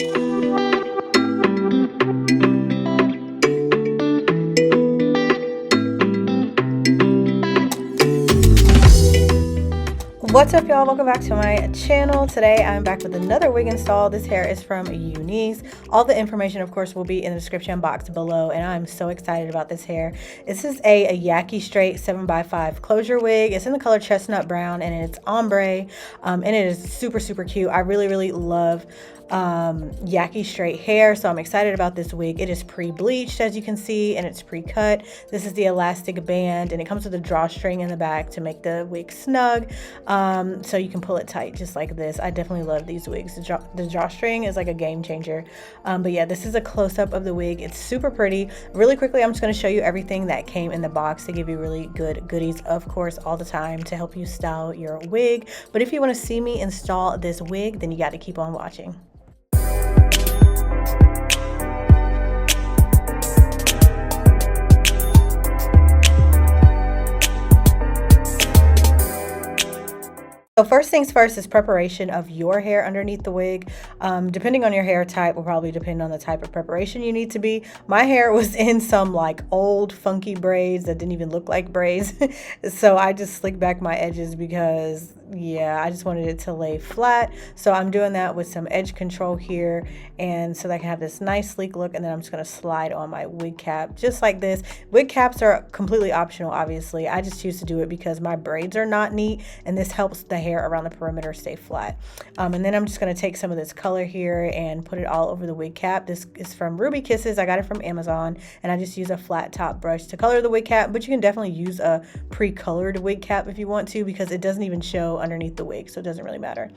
What's up, y'all? Welcome back to my channel. Today I'm back with another wig install. This hair is from UNice. All the information, of course, will be in the description box below, and I'm so excited about this hair. This is a Yaki Straight 7x5 closure wig. It's in the color Chestnut Brown, and it's ombre, and it is super cute. I really love Yaki Straight hair, so I'm excited about this wig. It is pre-bleached, as you can see, and it's pre-cut. This is the elastic band, and it comes with a drawstring in the back to make the wig snug, so you can pull it tight just like this. I definitely love these wigs. The drawstring is like a game changer. But yeah, this is a close-up of the wig. It's super pretty. Really quickly, I'm just going to show you everything that came in the box to give you really good goodies, of course, all the time to help you style your wig. But if you want to see me install this wig, then you got to keep on watching. So first things first is preparation of your hair underneath the wig. Depending on your hair type will probably depend on the type of preparation you need to be. My hair was in some like old funky braids that didn't even look like braids. So I just slicked back my edges because yeah, I just wanted it to lay flat. So I'm doing that with some edge control here, and so that I can have this nice sleek look. And then I'm just going to slide on my wig cap just like this. Wig caps are completely optional, obviously. I just choose to do it because my braids are not neat, and this helps the hair around the perimeter stay flat. And then I'm just going to take some of this color here and put it all over the wig cap. This is from Ruby Kisses. I got it from Amazon, and I just use a flat top brush to color the wig cap, but you can definitely use a pre-colored wig cap if you want to, because it doesn't even show underneath the wig, so it doesn't really matter.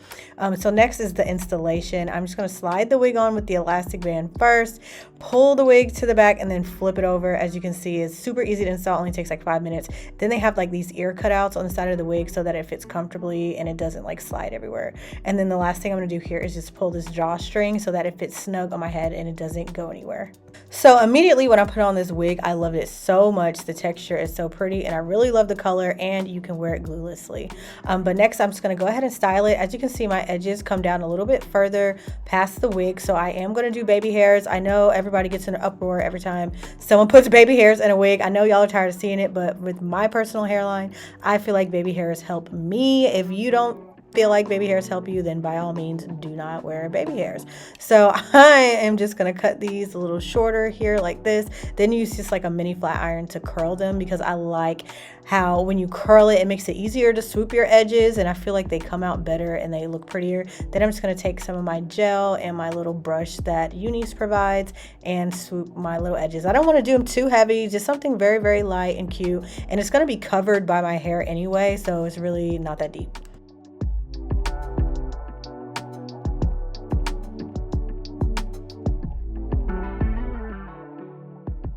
So next is the installation. I'm just going to slide the wig on with the elastic band first, pull the wig to the back, and then flip it over. As you can see, it's super easy to install, only takes like 5 minutes. Then they have like these ear cutouts on the side of the wig so that it fits comfortably and it doesn't like slide everywhere. And then the last thing I'm going to do here is just pull this drawstring so that it fits snug on my head and it doesn't go anywhere. So immediately when I put on this wig, I loved it so much. The texture is so pretty, and I really love the color, and you can wear it gluelessly. But next I'm just going to go ahead and style it. As you can see, my edges come down a little bit further past the wig, so I am going to do baby hairs. I know everybody gets in an uproar every time someone puts baby hairs in a wig. I know y'all are tired of seeing it, but with my personal hairline, I feel like baby hairs help me. If you don't feel like baby hairs help you, then by all means do not wear baby hairs. So I am just going to cut these a little shorter here like this, then use just like a mini flat iron to curl them, because I like how when you curl it, it makes it easier to swoop your edges, and I feel like they come out better and they look prettier. Then I'm just going to take some of my gel and my little brush that UNice provides and swoop my little edges. I don't want to do them too heavy, just something very light and cute, and it's going to be covered by my hair anyway, so it's really not that deep.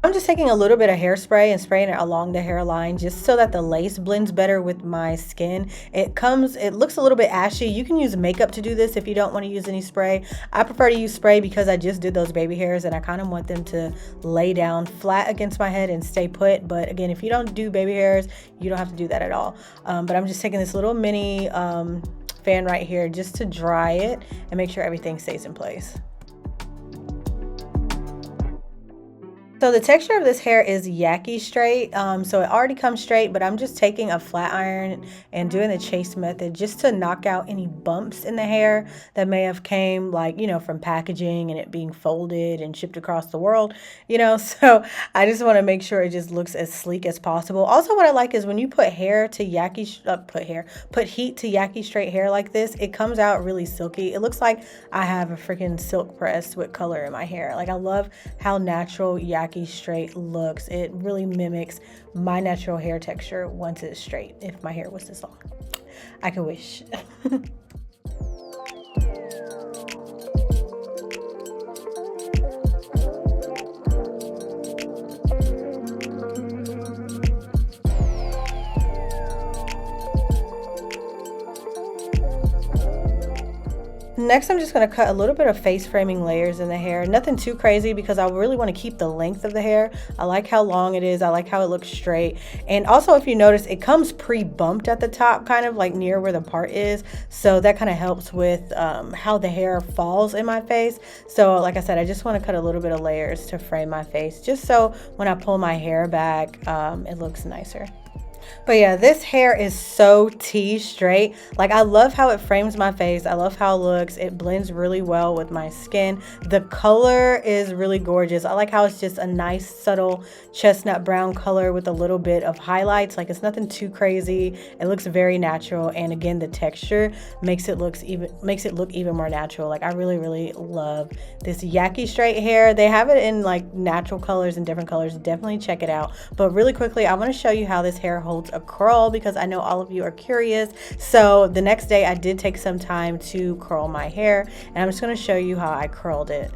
I'm just taking a little bit of hairspray and spraying it along the hairline just so that the lace blends better with my skin. It looks a little bit ashy. You can use makeup to do this if you don't want to use any spray. I prefer to use spray because I just did those baby hairs and I kind of want them to lay down flat against my head and stay put. But again, if you don't do baby hairs, you don't have to do that at all. But I'm just taking this little mini fan right here just to dry it and make sure everything stays in place. So the texture of this hair is Yaki Straight, so it already comes straight, but I'm just taking a flat iron and doing the chase method just to knock out any bumps in the hair that may have came, like, you know, from packaging and it being folded and shipped across the world, you know. So I just want to make sure it just looks as sleek as possible. Also, what I like is when you put heat to Yaki Straight hair like this, it comes out really silky. It looks like I have a freaking silk press with color in my hair. Like, I love how natural Yaki Straight looks. It really mimics my natural hair texture once it's straight. If my hair was this long, I could wish. next I'm just going to cut a little bit of face framing layers in the hair. Nothing too crazy because I really want to keep the length of the hair. I like how long it is. I like how it looks straight. And also, if you notice, it comes pre-bumped at the top, kind of like near where the part is. So that kind of helps with how the hair falls in my face. So like I said, I just want to cut a little bit of layers to frame my face, just so when I pull my hair back, it looks nicer. But yeah, this hair is so T-straight. Like, I love how it frames my face. I love how it looks. It blends really well with my skin. The color is really gorgeous. I like how it's just a nice, subtle chestnut brown color with a little bit of highlights. Like, it's nothing too crazy. It looks very natural. And again, the texture makes it look even more natural. Like, I really, really love this Yaki Straight hair. They have it in like natural colors and different colors. Definitely check it out. But really quickly, I want to show you how this hair holds a curl, because I know all of you are curious. So the next day I did take some time to curl my hair, and I'm just going to show you how I curled it.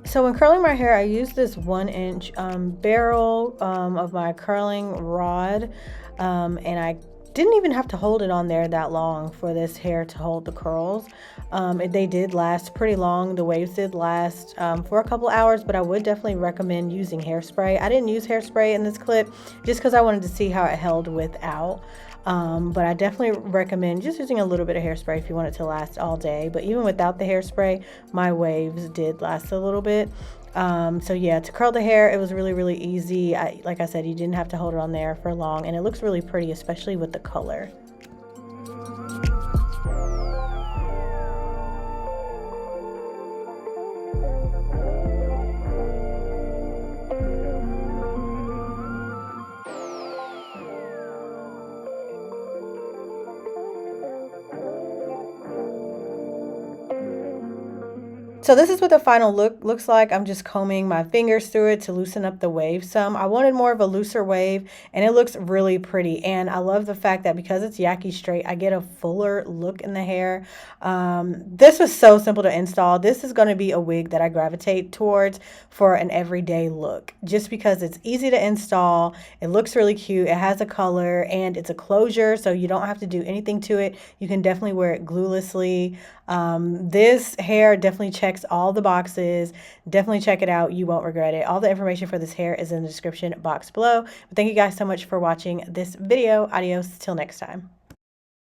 So when curling my hair, I use this 1-inch barrel of my curling rod, and I didn't even have to hold it on there that long for this hair to hold the curls. They did last pretty long. The waves did last for a couple hours, but I would definitely recommend using hairspray. I didn't use hairspray in this clip just because I wanted to see how it held without. But I definitely recommend just using a little bit of hairspray if you want it to last all day. But even without the hairspray, my waves did last a little bit. So yeah, to curl the hair, it was really, really easy. Like I said, you didn't have to hold it on there for long, and it looks really pretty, especially with the color. So this is what the final look looks like. I'm just combing my fingers through it to loosen up the wave some. I wanted more of a looser wave, and it looks really pretty. And I love the fact that because it's Yaki Straight, I get a fuller look in the hair. This was so simple to install. This is going to be a wig that I gravitate towards for an everyday look, just because it's easy to install. It looks really cute. It has a color, and it's a closure, so you don't have to do anything to it. You can definitely wear it gluelessly. This hair definitely checks all the boxes. Definitely check it out. You won't regret it. All the information for this hair is in the description box below. But thank you guys so much for watching this video. Adios till next time.